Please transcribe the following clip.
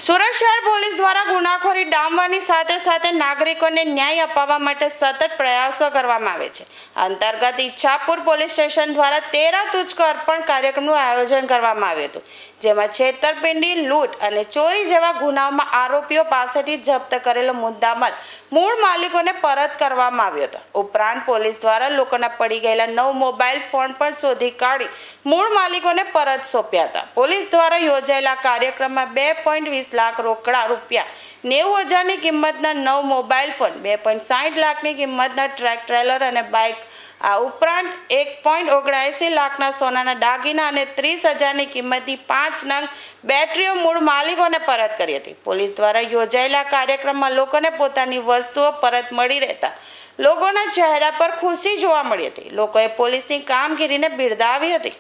સુરત શહેર પોલીસ દ્વારા ગુનાખોરી ડામવાની સાથે સાથે નાગરિકોને ન્યાય અપાવવા માટે સતત પ્રયાસો કરવામાં આવે છે. અંતર્ગત ઈચ્છાપુર પોલીસ સ્ટેશન દ્વારા 13 તુજકો અર્પણ કાર્યક્રમનું આયોજન કરવામાં આવ્યું હતું, જેમાં છેતરપિંડી, લૂંટ અને ચોરી જેવા ગુનાઓમાં આરોપીઓ પાસેથી જપ્ત કરેલો મુદ્દામાલ મૂળ માલિકોને પરત કરવામાં આવ્યો હતો. ઉપરાંત પોલીસ દ્વારા લોકોના પડી ગયેલા 9 મોબાઈલ ફોન પણ શોધી કાઢી મૂળ માલિકોને પરત સોંપ્યા હતા. પોલીસ દ્વારા યોજાયેલા કાર્યક્રમમાં 2.20 લાખ રોકડા રૂપિયા, 90,000ની કિંમતના 9 મોબાઈલ ફોન, 2.60 લાખની કિંમતના ટ્રેલર અને બાઇક, આ ઉપરાંત 1.79 લાખના સોનાના દાગીના અને 30,000ની કિંમતની 5 નંગ બેટરીઓ મૂળ માલિકોને પરત કરી હતી. પોલીસ દ્વારા યોજાયેલા કાર્યક્રમમાં લોકોને પોતાની વસ્તુઓ પરત મળી રહેતા લોકોના ચહેરા પર ખુશી જોવા મળી હતી. લોકોએ પોલીસની કામગીરીને બિરદાવી હતી.